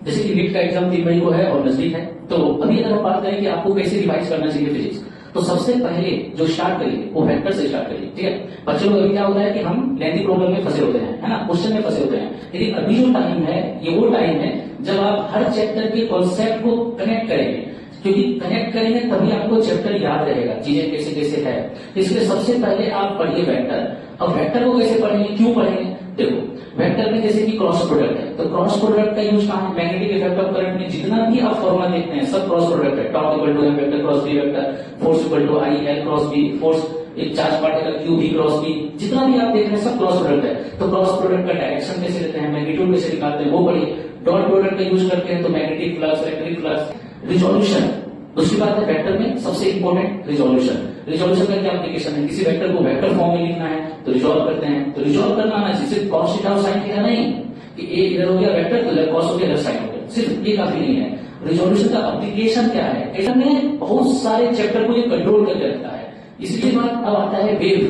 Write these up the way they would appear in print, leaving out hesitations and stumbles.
जैसे कि नीट का एग्जाम 3 मई को है और नजदीक है, तो अभी अगर हम बात करें कि आपको कैसे रिवाइज करना चाहिए फिजिक्स, तो सबसे पहले जो स्टार्ट करिए वो वेक्टर से स्टार्ट करिए। ठीक है, बच्चों को अभी क्या होता है कि हम लेंथी प्रॉब्लम में फंसे होते हैं, है ना, क्वेश्चन में फंसे होते हैं। लेकिन अभी जो टाइम है ये वो टाइम है जब आप हर चैप्टर के कॉन्सेप्ट को कनेक्ट करेंगे, क्योंकि कनेक्ट करेंगे तभी आपको चैप्टर याद रहेगा, चीजें कैसे कैसे है। इसलिए सबसे पहले आप पढ़िए वेक्टर। अब वेक्टर को कैसे पढ़ेंगे, क्यों पढ़ेंगे? देखो, वेक्टर में जैसे कि क्रॉस प्रोडक्ट है, तो क्रॉस प्रोडक्ट का यूज कहां है? मैग्नेटिक इफेक्ट ऑफ करंट में जितना भी आप फॉर्मूला देखते हैं सब क्रॉस प्रोडक्ट है। Torque equal to M vector cross B vector, force equal to I L cross B force, एक चार्ज पार्टिकल क्यू भी क्रॉस बी, जितना भी आप देख रहे हैं सब क्रॉस प्रोडक्ट है। तो क्रॉस प्रोडक्ट का डायरेक्शन कैसे लेते हैं, मैग्नीट्यूड कैसे निकालते हैं, वो पढ़िए। डॉट प्रोडक्ट का यूज करते हैं तो magnetic flux, electric flux, resolution. दूसरी बात है वेक्टर में सबसे इंपॉर्टेंट रिजोल्यूशन। रिजोल्यूशन का क्या एप्लीकेशन है? किसी वेक्टर को वेक्टर फॉर्म में लिखना है तो रिजोल्व करते हैं। तो रिजोल्व करना आना चाहिए, सिर्फ कॉस थीटा और साइन थीटा नहीं कि ए इधर हो गया वेक्टर तो इधर कॉस हो गया इधर साइन हो गया, सिर्फ ये काफी नहीं है। रिजोल्यूशन का एप्लीकेशन क्या है? इसमें बहुत सारे चैप्टर को ये कंट्रोल करके रखता है। इसलिए बात अब आता है वेव।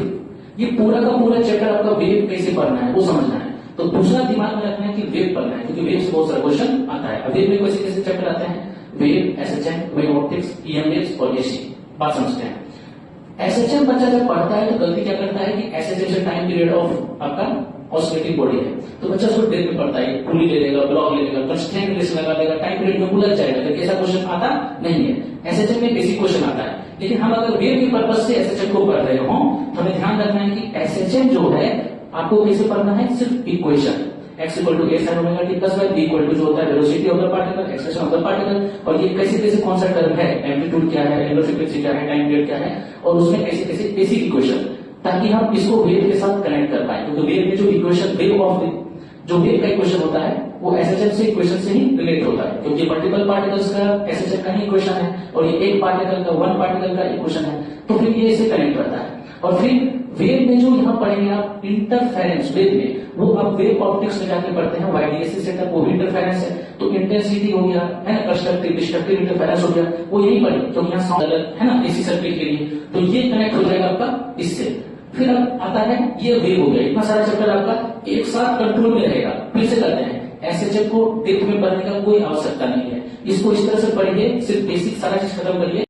ये पूरा का पूरा चैप्टर आपका वेव कैसे पढ़ना है वो समझना है। तो दूसरा दिमाग में रखना है कि वेव पढ़ना है, क्योंकि वेव से बहुत सारा क्वेश्चन आता है। वेव में कैसे कैसे चैप्टर आते हैं? Wave, SHM, wave optics, EMS और एसी। बात समझते हैं। एसएचएम बच्चा जब पढ़ता है तो गलती क्या करता है कि एसएचएम से टाइम पीरियड ऑफ आपका ऑसिलेटिंग बॉडी है, तो बच्चा उसको डेट में पढ़ता है, पुली ले लेगा, ब्लॉक ले लेगा, कंस्टेंट रिलेशन लगा देगा, टाइम पीरियड में उलझ जाएगा, तो ऐसा क्वेश्चन आता नहीं है। एसएचएम में बेसिक क्वेश्चन आता है। लेकिन हम अगर वेव के पर्पज से एसएचएम को पढ़ रहे हो तो हमें ध्यान रखना है कि एसएचएम जो है आपको कैसे पढ़ना है? सिर्फ equation x equal to a sine omega t plus y, b equal to जो होता है velocity of the particle, acceleration of the particle, और ये कैसे कैसे कौन सा टर्म है, एम्पलीट्यूड क्या है, एंगुलर फ्रीक्वेंसी क्या है, टाइम पीरियड क्या है, और उसमें कैसे कैसे बेसिक इक्वेशन, ताकि हम इसको वेव के साथ कनेक्ट कर पाए। क्योंकि वेव में जो इक्वेशन जो वेव का इक्वेशन होता है वो एसएचएम से इक्वेशन से ही रिलेट होता है, क्योंकि मल्टीपल पार्टिकल्स का एसएचएम का ही इक्वेशन है और ये एक पार्टिकल का वन पार्टिकल का इक्वेशन है, तो फिर ये इसे कनेक्ट करता है। और फिर वेव में जो यहाँ पढ़ेंगे आप इंटरफेरेंस, वेव में वो आप वेव ऑप्टिक्स में जाके पढ़ते हैं, वाईडीएससी सेटअप, वो भी इंटरफेरेंस है। तो इंटेंसिटी हो गया है ना, कंस्ट्रक्टिव डिस्ट्रक्टिव इंटरफेरेंस हो गया, वो यही पढ़े क्योंकि यहाँ साउंड अलग है ना एसी सर्किट के लिए, तो ये कनेक्ट हो जाएगा आपका इससे। फिर अब आता है ये वेव हो गया। इतना सारा चैप्टर आपका एक साथ कंट्रोल में रहेगा। फिर से करते हैं, एसएचएम को डेप्थ में पढ़ने का कोई आवश्यकता नहीं है, इसको इस तरह से पढ़िए, सिर्फ बेसिक सारा चीज खत्म करिए।